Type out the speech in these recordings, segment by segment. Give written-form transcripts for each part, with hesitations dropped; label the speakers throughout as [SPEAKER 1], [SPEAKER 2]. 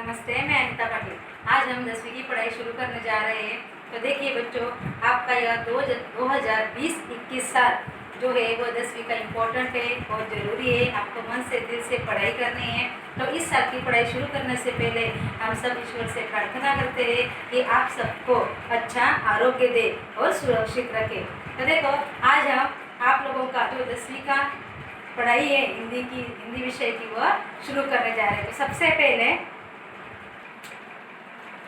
[SPEAKER 1] नमस्ते, मैं अनिता पाटिल। आज हम 10वीं की पढ़ाई शुरू करने जा रहे हैं। तो देखिए बच्चों, आपका यह 2020-21 साल जो है वो 10वीं का इम्पोर्टेंट है, बहुत ज़रूरी है। आपको मन से दिल से पढ़ाई करनी है। तो इस साल की पढ़ाई शुरू करने से पहले हम सब ईश्वर से प्रार्थना करते हैं कि आप सबको अच्छा आरोग्य दे और सुरक्षित रखे। तो देखो, आज हम आप लोगों का जो 10वीं का पढ़ाई है हिंदी विषय की, वह शुरू करने जा रहे हैं। तो सबसे पहले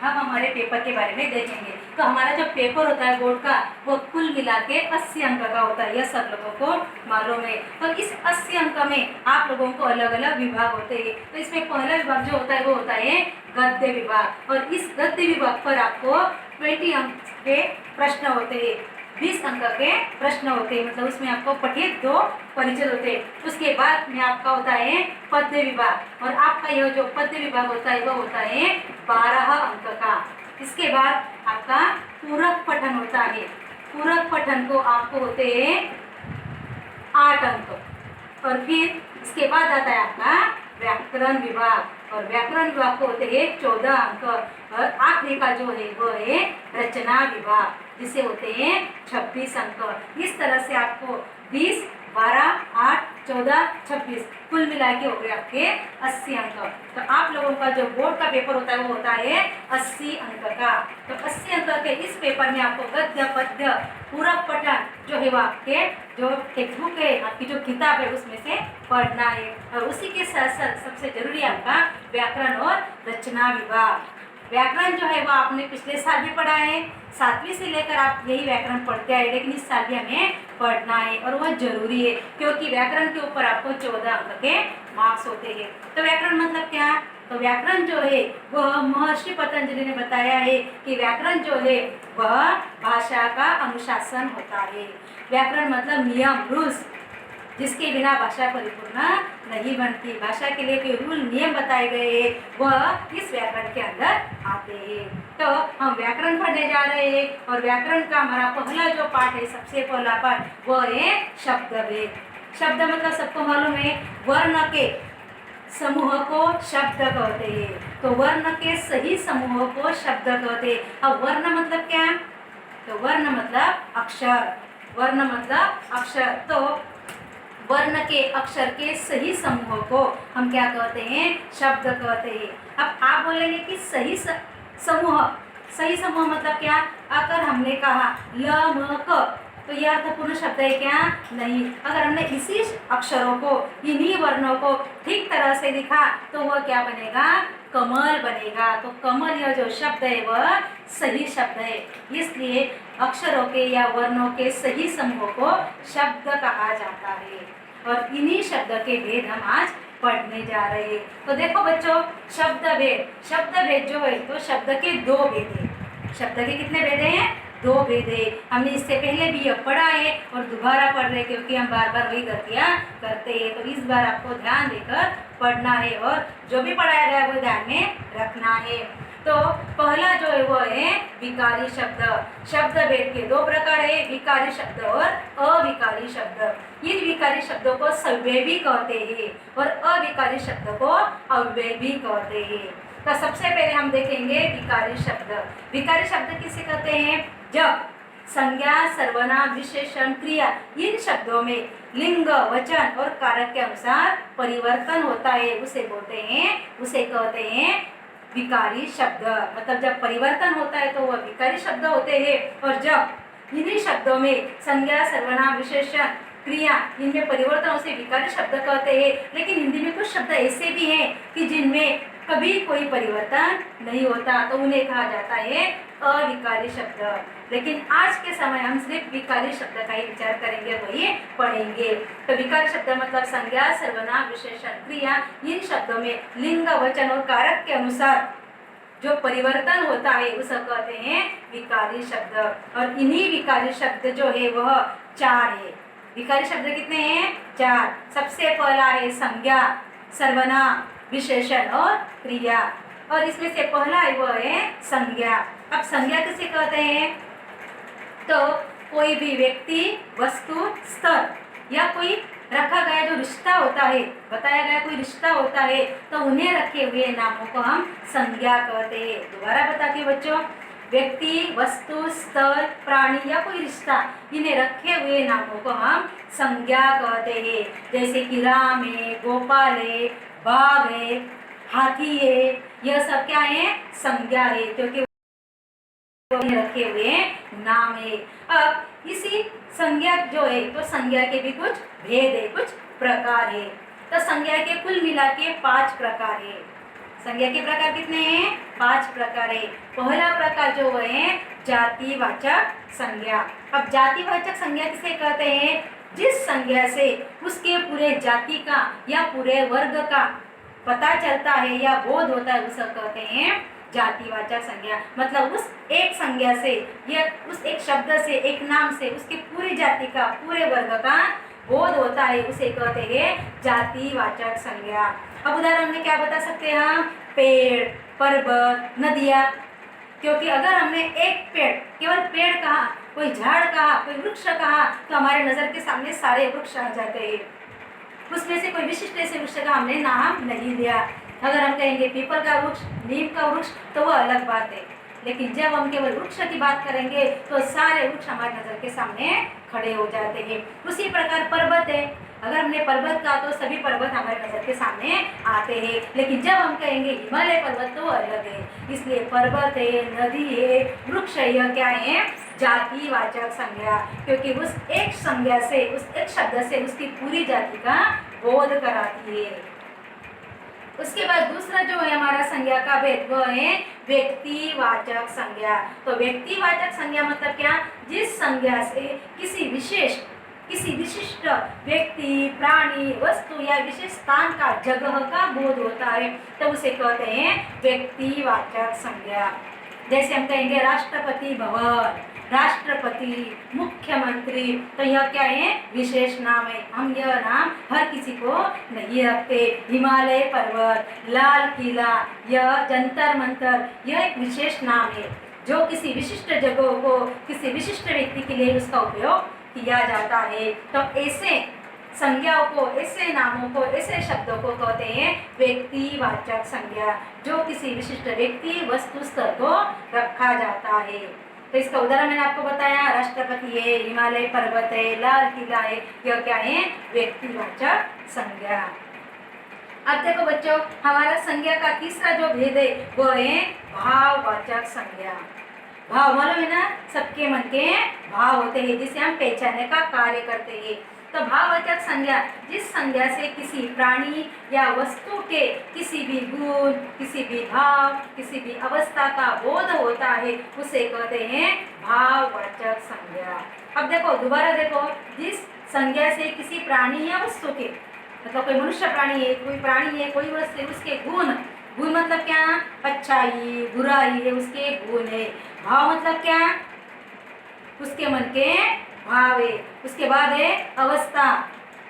[SPEAKER 1] हम हमारे पेपर के बारे में देखेंगे। तो हमारा जो पेपर होता है बोर्ड का, वो कुल मिला के 80 अंक का होता है। यह सब लोगों को मालूम है। तो इस 80 अंक में आप लोगों को अलग अलग विभाग होते हैं। तो इसमें पहला विभाग जो होता है वो होता है गद्य विभाग। और इस गद्य विभाग पर आपको 20 अंक के प्रश्न होते हैं, 20 अंक के प्रश्न होते हैं। मतलब उसमें आपको पठित 2 परिचय होते हैं। उसके बाद में आपका होता है पद्य विभाग। और आपका यह जो पद्य विभाग होता है वो होता है 12 अंक का। इसके बाद आपका पूरक पठन होता है। पूरक पठन को आपको होते हैं 8 अंक। और फिर इसके बाद आता है आपका व्याकरण विभाग। और व्याकरण विभाग को होते हैं 14 अंक। और आखिरी का जो है वो है रचना विभाग, जिसे होते हैं 26 अंक। इस तरह से आपको 20, 12, 8, 14, 26 कुल मिला के हो गए आपके 80 अंक। तो आप लोगों का जो बोर्ड का पेपर होता है वो होता है 80 अंक का। तो 80 अंक के इस पेपर में आपको गद्य, पद्य, पूरक पठन जो है वो आपके जो टेक्स्ट बुक है, आपकी जो किताब है उसमें से पढ़ना है। और उसी के साथ साथ सबसे जरूरी आपका व्याकरण और रचना विभाग। व्याकरण जो है वो आपने पिछले साल भी पढ़ा है, 7वीं से लेकर आप यही व्याकरण पढ़ते आए, लेकिन इस साल भी हमें पढ़ना है और वह जरूरी है, क्योंकि व्याकरण के ऊपर आपको 14 अंक के मार्क्स होते हैं। तो व्याकरण मतलब क्या? तो व्याकरण जो है वह महर्षि पतंजलि ने बताया है कि व्याकरण जो है वह भाषा का अनुशासन होता है। व्याकरण मतलब नियम, रूल्स, जिसके बिना भाषा परिपूर्ण नहीं बनती। भाषा के लिए कोई रूल नियम बताए गए हैं, वह इस व्याकरण के अंदर आते हैं। तो हम व्याकरण पढ़ने जा रहे हैं। और व्याकरण का हमारा पहला जो पाठ है, सबसे पहला पाठ, वो है शब्द भेद। शब्द मतलब सबको मालूम है, वर्ण के समूह को शब्द कहते हैं। तो वर्ण के सही समूह को शब्द कहते हैं। अब वर्ण मतलब क्या? तो वर्ण मतलब अक्षर। वर्ण मतलब अक्षर। तो वर्ण के अक्षर के सही समूह को हम क्या कहते हैं? शब्द कहते हैं। अब आप बोलेंगे कि सही समूह, सही समूह मतलब क्या? अगर हमने कहा ल म क, तो यह अर्थपूर्ण शब्द है क्या? नहीं। अगर हमने इसी अक्षरों को, इन्हीं वर्णों को ठीक तरह से लिखा तो वह क्या बनेगा? कमल बनेगा। तो कमल यह जो शब्द है वह सही शब्द है। इसलिए अक्षरों के या वर्णों के सही समूह को शब्द कहा जाता है। और इन्हीं शब्द के भेद हम आज पढ़ने जा रहे हैं। तो देखो बच्चों, शब्द भेद, शब्द भेद जो है तो शब्द के 2 भेद हैं। शब्द के कितने भेद हैं? 2 भेद है। हमने इससे पहले भी यह पढ़ा है और दोबारा पढ़ रहे, क्योंकि हम बार बार वही गलतियाँ करते हैं। तो इस बार आपको ध्यान देकर पढ़ना है और जो भी पढ़ाया गया वो ध्यान में रखना है। तो पहला जो है वो है विकारी शब्द। शब्द भेद के 2 प्रकार है, विकारी शब्द और अविकारी शब्द। इन विकारी शब्दों को सव्यय भी कहते हैं और अविकारी शब्द को अव्यय भी कहते हैं। तो सबसे पहले हम देखेंगे विकारी शब्द। विकारी शब्द किसे कहते हैं? जब संज्ञा, सर्वनाम, विशेषण, क्रिया, इन शब्दों में लिंग, वचन और कारक के अनुसार परिवर्तन होता है, उसे बोलते हैं, उसे कहते हैं विकारी शब्द। मतलब जब परिवर्तन होता है तो वह विकारी शब्द होते हैं। और जब इन्हीं शब्दों में संज्ञा, सर्वनाम, विशेषण, क्रिया, इनमें परिवर्तन उसे विकारी शब्द कहते हैं। लेकिन हिंदी में कुछ शब्द ऐसे भी हैं कि जिनमें कभी कोई परिवर्तन नहीं होता, तो उन्हें कहा जाता है अविकारी शब्द। लेकिन आज के समय हम सिर्फ विकारी शब्द का ही विचार करेंगे, वही पढ़ेंगे। तो विकारी शब्द मतलब संज्ञा, सर्वनाम, विशेषण, क्रिया, इन शब्दों में लिंग, वचन और कारक के अनुसार जो परिवर्तन होता है उसे कहते हैं विकारी शब्द। और इन्हीं विकारी शब्द जो है वह 4 है। विकारी शब्द कितने हैं? 4। सबसे पहला है संज्ञा, सर्वनाम, विशेषण और क्रिया। और इसमें से पहला है वो है संज्ञा। अब संज्ञा किसे कहते हैं? तो कोई भी व्यक्ति, वस्तु, स्थल या कोई रखा गया जो रिश्ता होता है, बताया गया कोई रिश्ता होता है, तो उन्हें रखे हुए नामों को हम संज्ञा कहते हैं। दोबारा बताती हूँ बच्चों, व्यक्ति, वस्तु, स्थल, प्राणी या कोई रिश्ता, इन्हें रखे हुए नामों को हम संज्ञा कहते हैं। जैसे कि राम है, गोपाल है, बाघ है, हाथी है, यह सब क्या है? संज्ञा है, क्योंकि रखे हुए नाम है। अब इसी संज्ञा जो है, तो संज्ञा के भी कुछ भेद है, कुछ प्रकार है। तो संज्ञा के कुल मिला के 5 प्रकार है। संज्ञा के प्रकार कितने हैं? 5 प्रकार है। पहला प्रकार जो है जातिवाचक संज्ञा। अब जातिवाचक संज्ञा किसे कहते हैं? जिस संज्ञा से उसके पूरे जाति का या पूरे वर्ग का पता चलता है या बोध होता है, उसे कहते हैं जातिवाचक संज्ञा। मतलब उस एक संज्ञा से या उस एक शब्द से, एक नाम से उसके पूरी जाति का, पूरे वर्ग का बोध होता है, उसे कहते हैं जातिवाचक संज्ञा। अब उदाहरण में क्या बता सकते हैं हम? पेड़, पर्वत, नदियाँ। क्योंकि अगर हमने एक पेड़, केवल पेड़ कहा, कोई झाड़ कहा, कोई वृक्ष कहा, तो हमारे नजर के सामने सारे वृक्ष आ जाते हैं। उसमें से कोई विशिष्ट ऐसे वृक्ष का हमने नाम नहीं लिया। अगर हम कहेंगे पीपल का वृक्ष, नीम का वृक्ष, तो वह अलग बात है। लेकिन जब हम केवल वृक्ष की बात करेंगे तो सारे वृक्ष हमारे नजर के सामने खड़े हो जाते हैं। उसी प्रकार पर्वत है, अगर हमने पर्वत कहा तो सभी पर्वत हमारे नजर के सामने आते हैं। लेकिन जब हम कहेंगे हिमालय पर्वत, तो अलग है। इसलिए पर्वत है, नदी है, वृक्ष है, यह क्या है? जातिवाचक संज्ञा। क्योंकि उस एक संज्ञा से, उस एक शब्द से उसकी पूरी जाति का बोध कराती है। उसके बाद दूसरा जो है हमारा संज्ञा का भेद, वो है व्यक्तिवाचक संज्ञा। तो व्यक्तिवाचक संज्ञा मतलब क्या? जिस संज्ञा से किसी विशिष्ट व्यक्ति, प्राणी, वस्तु या विशेष स्थान का, जगह का बोध होता है, तो उसे कहते हैं व्यक्तिवाचक संज्ञा। जैसे हम कहेंगे राष्ट्रपति भवन, राष्ट्रपति, मुख्यमंत्री, तो यह क्या है? विशेष नाम है। हम यह नाम हर किसी को नहीं रखते। हिमालय पर्वत, लाल किला, यह जंतर मंतर, यह एक विशेष नाम है जो किसी विशिष्ट जगह को, किसी विशिष्ट व्यक्ति के लिए उसका उपयोग किया जाता है। तो ऐसे संज्ञाओं को, ऐसे नामों को, ऐसे शब्दों को कहते हैं व्यक्तिवाचक संज्ञा, जो किसी विशिष्ट व्यक्ति, वस्तु, स्थल को रखा जाता है। तो इसका उदाहरण मैंने आपको बताया, राष्ट्रपति है, हिमालय पर्वत है, लाल किला है, यह क्या है? व्यक्तिवाचक संज्ञा। अब देखो बच्चों, हमारा संज्ञा का तीसरा जो भेद है वो है भाववाचक संज्ञा। भाव मालूम है ना, सबके मन के भाव होते हैं जिसे हम पहचानने का कार्य करते हैं। तो भाववाचक संज्ञा, जिस संज्ञा से किसी प्राणी या वस्तु के किसी भी गुण, किसी भी भाव, किसी भी अवस्था का बोध होता है, उसे कहते हैं भाववाचक संज्ञा। अब देखो, दोबारा देखो, जिस संज्ञा से किसी प्राणी या वस्तु के, मतलब कोई मनुष्य प्राणी है, कोई प्राणी है, कोई वस्तु है, उसके गुण, गुण मतलब क्या? अच्छाई, बुराई है, उसके गुण है। भाव मतलब क्या? उसके मन के भाव है। उसके बाद है अवस्था,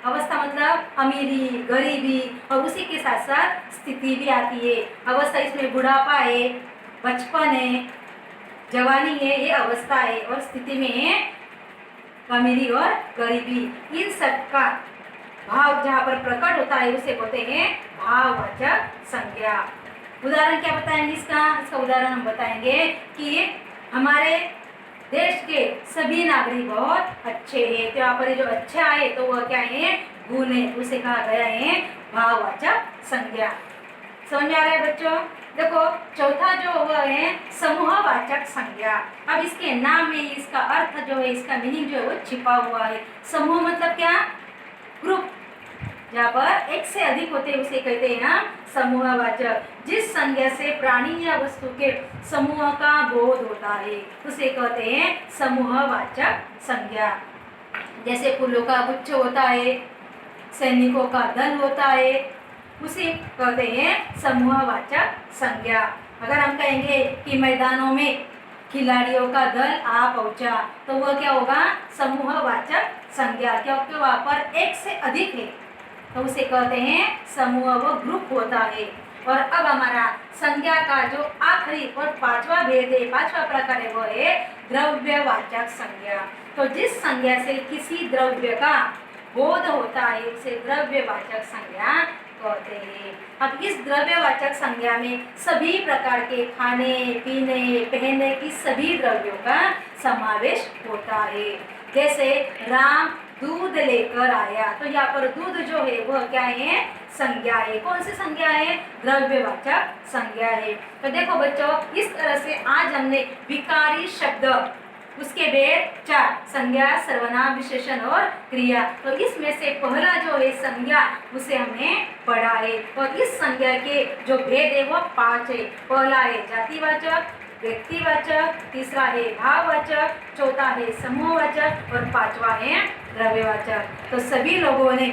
[SPEAKER 1] अवस्था मतलब अमीरी, गरीबी, और उसी के साथ साथ स्थिति भी आती है। अवस्था इसमें बुढ़ापा है, बचपन है, जवानी है, ये अवस्था है। और स्थिति में है अमीरी और गरीबी। इन सब का भाव जहाँ पर प्रकट होता है उसे बोलते हैं भाववाचक संज्ञा। उदाहरण क्या बताएंगे इसका उदाहरण हम बताएंगे कि हमारे देश के सभी नागरिक बहुत अच्छे हैं। तो यहाँ पर जो अच्छा है तो वह क्या है? गुण है, उसे कहा गया है भाववाचक संज्ञा। समझ में आ रहा है बच्चों? देखो, चौथा जो वह है समूहवाचक संज्ञा। अब इसके नाम में इसका अर्थ जो है, इसका मीनिंग जो है वो छिपा हुआ है। समूह मतलब क्या? ग्रुप, जहाँ पर एक से अधिक होते हैं उसे कहते हैं हम समूहवाचक। जिस संज्ञा से प्राणी या वस्तु के समूह का बोध होता है उसे कहते हैं समूहवाचक संज्ञा। जैसे फूलों का गुच्छ होता है, सैनिकों का दल होता है, उसे कहते हैं समूहवाचक संज्ञा। अगर हम कहेंगे कि मैदानों में खिलाड़ियों का दल आ पहुंचा, तो वह क्या होगा? समूहवाचक संज्ञा। क्योंकि वहाँ पर एक से अधिक है तो उसे कहते हैं समूह, वो ग्रुप होता है। और अब हमारा संज्ञा का जो आखिरी और पांचवा भेद है, पांचवा प्रकार है, वो है द्रव्यवाचक संज्ञा। तो जिस संज्ञा से किसी द्रव्य का बोध होता है उसे द्रव्यवाचक संज्ञा कहते हैं। अब इस द्रव्यवाचक संज्ञा में सभी प्रकार के खाने पीने पहनने की सभी द्रव्यों का समावेश होता है। जैसे राम दूध लेकर आया, तो यहाँ पर दूध जो है वह क्या है, संज्ञा है। कौन सी संज्ञा है, द्रव्यवाचक संज्ञा है। तो देखो बच्चों, इस तरह से आज हमने विकारी शब्द, उसके भेद 4, संज्ञा सर्वनाम विशेषण और क्रिया। तो इसमें से पहला जो है संज्ञा, उसे हमने पढ़ा है। और इस संज्ञा के जो भेद है वह 5 है। पहला है जातिवाचक, व्यक्तिवाचक, तीसरा है भाववाचक, चौथा है समूहवाचक और 5वां है द्रव्यवाचक। तो सभी लोगों ने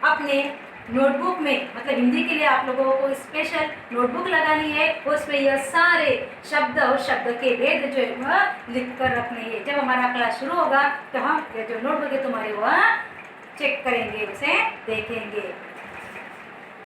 [SPEAKER 1] अपने नोटबुक में, मतलब हिंदी के लिए आप लोगों को स्पेशल नोटबुक लगानी है, उसमें यह सारे शब्द और शब्द के भेद जो है वह लिख कर रखने हैं। जब हमारा क्लास शुरू होगा तो हम ये जो नोटबुक है तुम्हारे वह चेक करेंगे, उसे देखेंगे।